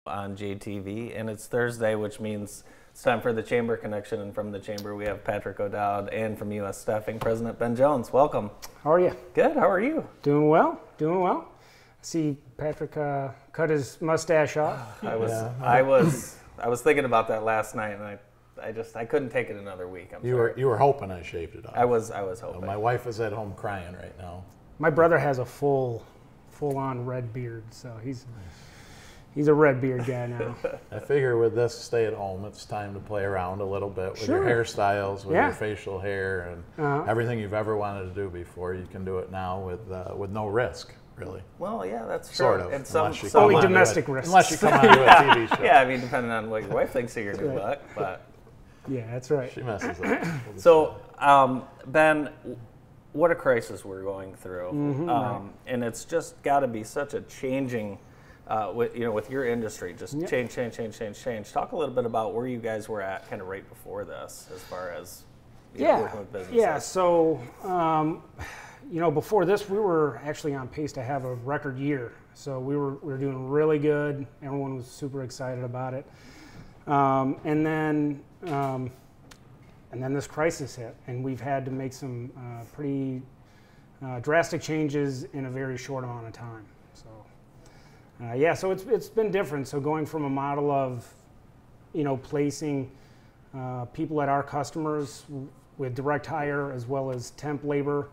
on JTV, and it's Thursday, which means it's time for the Chamber Connection. And from the Chamber, we have Patrick O'Dowd, and from U.S. Staffing, President Ben Jones. Welcome. How are you? Good. How are you? Doing well. Doing well. I see Patrick cut his mustache off. I was thinking about that last night, and I couldn't take it another week. You were hoping I shaved it off. I was hoping. My wife is at home crying right now. My brother has a full-on red beard, so he's a red beard guy now. I figure with this stay at home, it's time to play around a little bit with your hairstyles, with your facial hair, and everything you've ever wanted to do before. You can do it now with no risk, really. Well, yeah, that's true. Sort of. And only domestic risks. Unless you come onto a TV show. Yeah, I mean, depending on what your wife thinks of your new look, but yeah, that's right. She messes up. So, Ben, what a crisis we're going through, and it's just got to be such a changing, with your industry, just change. Talk a little bit about where you guys were at, kind of right before this, as far as working with businesses. Yeah. So, before this, we were actually on pace to have a record year. So we were doing really good. Everyone was super excited about it, and then this crisis hit, and we've had to make some pretty drastic changes in a very short amount of time. So, so it's been different. So going from a model of, placing people at our customers with direct hire as well as temp labor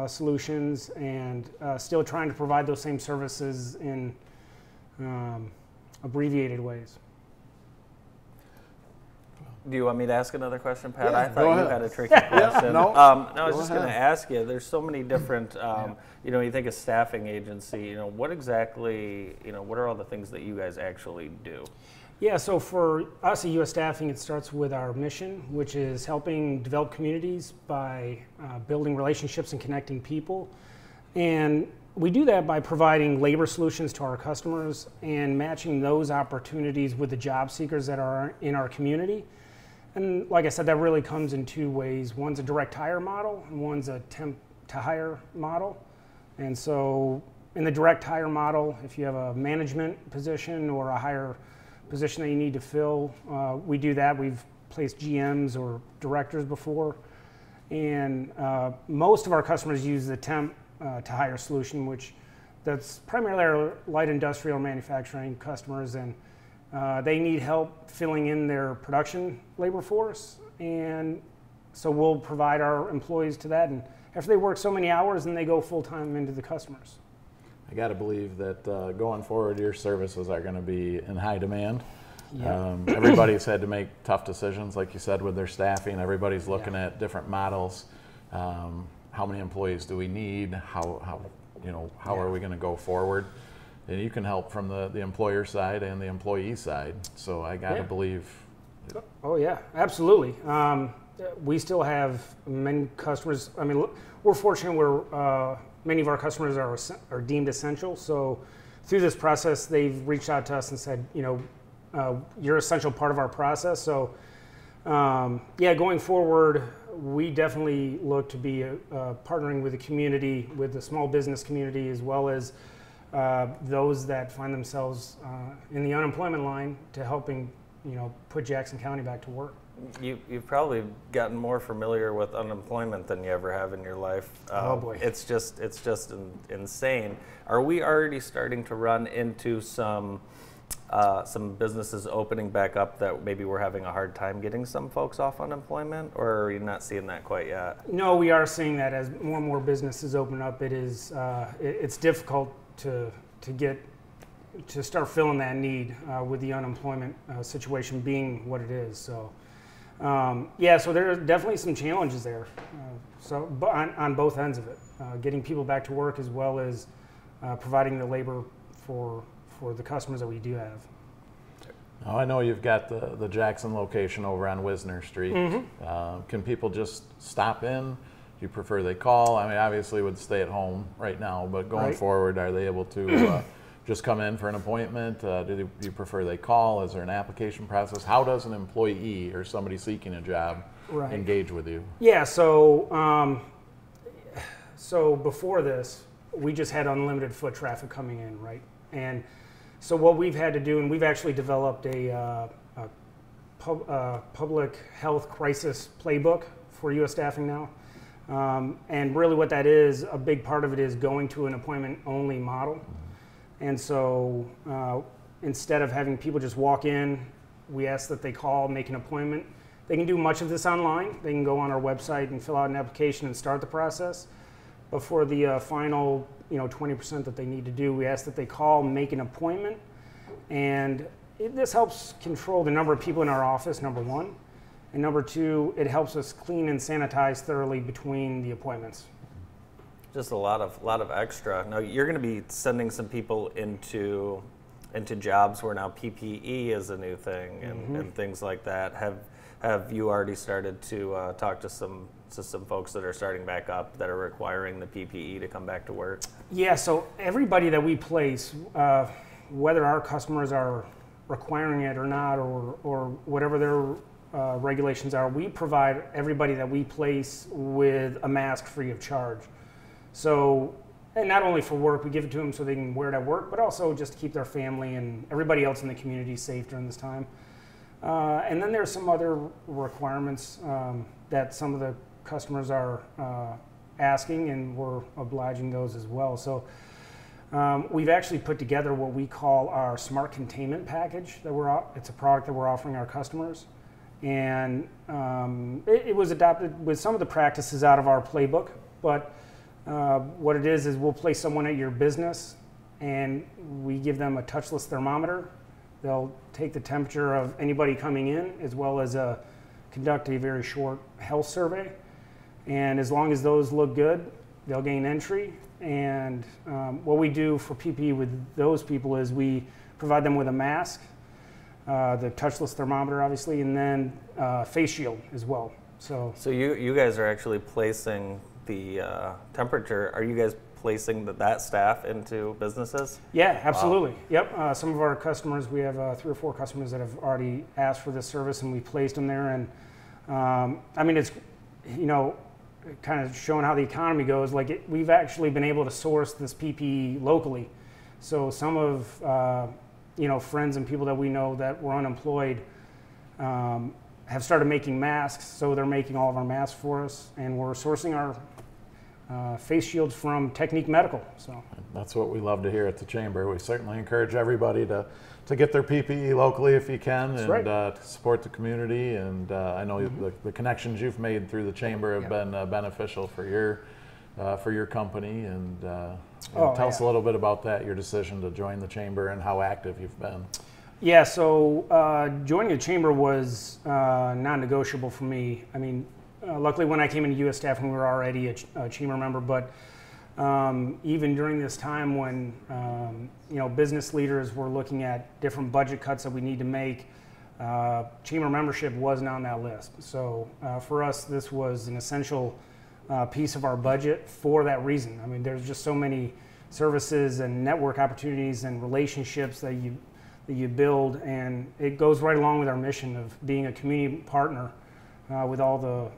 solutions, and still trying to provide those same services in abbreviated ways. Do you want me to ask another question, Pat? Yeah, I thought you had a tricky question. No, I was just going to ask you, there's so many different, you think of staffing agency, what exactly, what are all the things that you guys actually do? Yeah, so for us at U.S. Staffing, it starts with our mission, which is helping develop communities by building relationships and connecting people. And we do that by providing labor solutions to our customers and matching those opportunities with the job seekers that are in our community. And like I said, that really comes in two ways. One's a direct hire model, and one's a temp to hire model. And so in the direct hire model, if you have a management position or a higher position that you need to fill, we do that. We've placed GMs or directors before. And most of our customers use the temp to hire solution, which that's primarily our light industrial manufacturing customers, and they need help filling in their production labor force, and so we'll provide our employees to that, and after they work so many hours, then they go full-time into the customers. I got to believe that going forward, your services are going to be in high demand. Yeah. Everybody's had to make tough decisions, like you said, with their staffing. Everybody's looking at different models. How many employees do we need? How are we going to go forward? And you can help from the employer side and the employee side. So I got to believe. Oh yeah, absolutely. We still have many customers. I mean, we're fortunate where many of our customers are deemed essential. So through this process, they've reached out to us and said, you're an essential part of our process. So going forward, we definitely look to be partnering with the community, with the small business community, as well as those that find themselves in the unemployment line, to helping put Jackson County back to work. You've probably gotten more familiar with unemployment than you ever have in your life. Oh boy, it's just insane. Are we already starting to run into some businesses opening back up that maybe we're having a hard time getting some folks off unemployment, or are you not seeing that quite yet? No, we are seeing that as more and more businesses open up. It's difficult to start filling that need with the unemployment situation being what it is. So so there are definitely some challenges there. But on both ends of it, getting people back to work as well as providing the labor for the customers that we do have. Now, I know you've got the Jackson location over on Wisner Street. Mm-hmm. Can people just stop in? Do you prefer they call? I mean, obviously with stay at home right now, but going forward, are they able to just come in for an appointment? Do you prefer they call? Is there an application process? How does an employee or somebody seeking a job engage with you? Yeah, so before this, we just had unlimited foot traffic coming in, right? And So what we've had to do, and we've actually developed a public health crisis playbook for U.S. Staffing now. And really what that is, a big part of it is going to an appointment-only model. And so instead of having people just walk in, we ask that they call, make an appointment. They can do much of this online. They can go on our website and fill out an application and start the process. But for the final 20% that they need to do, we ask that they call, make an appointment. And this helps control the number of people in our office, number one. And number two, it helps us clean and sanitize thoroughly between the appointments. Just a lot of extra. Now you're going to be sending some people into jobs where now PPE is a new thing and things like that. Have you already started to talk to some folks that are starting back up that are requiring the PPE to come back to work? Yeah. So everybody that we place, whether our customers are requiring it or not, or whatever their regulations are, we provide everybody that we place with a mask free of charge. So, and not only for work, we give it to them so they can wear it at work, but also just to keep their family and everybody else in the community safe during this time. And then there's some other requirements that some of the customers are asking, and we're obliging those as well. So we've actually put together what we call our Smart Containment Package. It's a product that we're offering our customers. And it was adopted with some of the practices out of our playbook, but what it is we'll place someone at your business and we give them a touchless thermometer. They'll take the temperature of anybody coming in, as well as conduct a very short health survey. And as long as those look good, they'll gain entry. And what we do for PPE with those people is we provide them with a mask, the touchless thermometer, obviously, and then face shield as well. So you guys are actually placing the temperature. Are you guys placing that staff into businesses? Yeah, absolutely. Wow. Yep. Some of our customers, we have 3 or 4 customers that have already asked for this service, and we placed them there. And I mean, it's kind of showing how the economy goes. Like we've actually been able to source this PPE locally. So some of friends and people that we know that were unemployed have started making masks. So they're making all of our masks for us, and we're sourcing our face shields from Technique Medical. So that's what we love to hear at the Chamber. We certainly encourage everybody to get their PPE locally if you can. That's and right. To support the community. And I know the connections you've made through the Chamber have been beneficial for your company. And tell us a little bit about that, your decision to join the Chamber and how active you've been. Yeah, so joining the Chamber was non-negotiable for me. I mean, luckily when I came into U.S. Staffing, we were already a Chamber member, but even during this time when business leaders were looking at different budget cuts that we need to make, Chamber membership wasn't on that list. So for us, this was an essential piece of our budget for that reason. I mean, there's just so many services and network opportunities and relationships that you build, and it goes right along with our mission of being a community partner with all the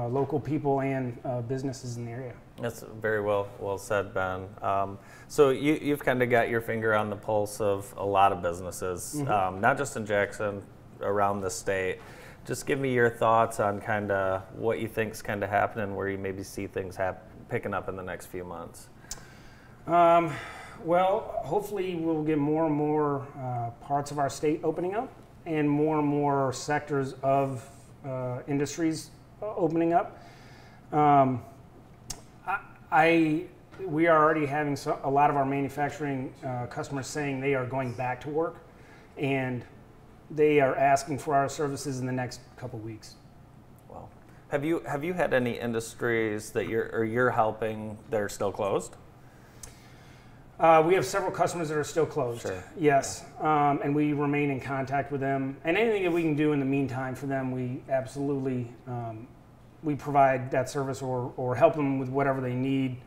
local people and businesses in the area. That's very well said, Ben. So you've kind of got your finger on the pulse of a lot of businesses, not just in Jackson, around the state. Just give me your thoughts on kind of what you think's kind of happening, where you maybe see things picking up in the next few months. Well, hopefully we'll get more and more parts of our state opening up, and more sectors of industries opening up. We are already having a lot of our manufacturing customers saying they are going back to work, and they are asking for our services in the next couple weeks. Well, have you had any industries that you're helping that are still closed? We have several customers that are still closed. Sure. Yes, and we remain in contact with them. And anything that we can do in the meantime for them, we absolutely we provide that service or help them with whatever they need.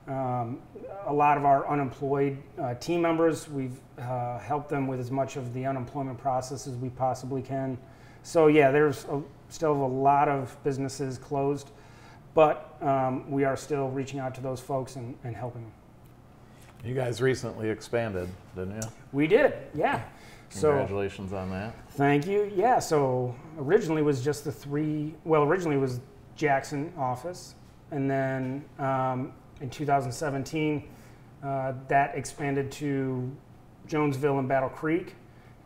A lot of our unemployed team members, we've helped them with as much of the unemployment process as we possibly can. So yeah, there's still a lot of businesses closed, but we are still reaching out to those folks and helping them. You guys recently expanded, didn't you? We did, yeah. So Congratulations on that. thank you. Yeah, so originally it was just originally it was Jackson office. And then in 2017, that expanded to Jonesville and Battle Creek.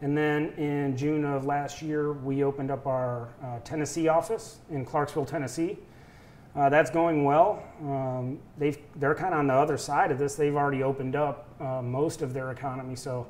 And then in June of last year, we opened up our Tennessee office in Clarksville, Tennessee. That's going well. They're kind of on the other side of this. They've already opened up most of their economy. So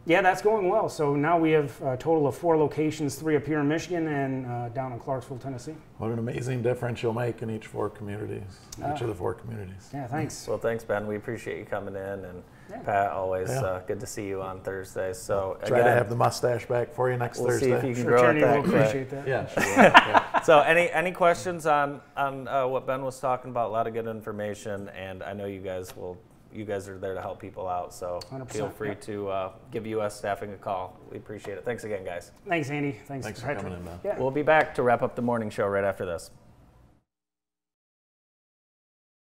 yeah, that's going well. So now we have a total of 4 locations, 3 up here in Michigan and down in Clarksville, Tennessee. What an amazing difference you'll make in each of the 4 communities. Yeah, thanks. Well, thanks, Ben. We appreciate you coming in, and Pat, always good to see you on Thursdays. So try to have the mustache back for you next Thursday. See if you can Sure, grow Tierney it that will quick. appreciate that. Yeah, sure. Yeah. So any questions on what Ben was talking about? A lot of good information, and I know you guys are there to help people out, so 100%, feel free to give US Staffing a call. We appreciate it. Thanks again, guys. Thanks, Andy. Thanks for Patrick. coming in, man. Yeah. We'll be back to wrap up the morning show right after this.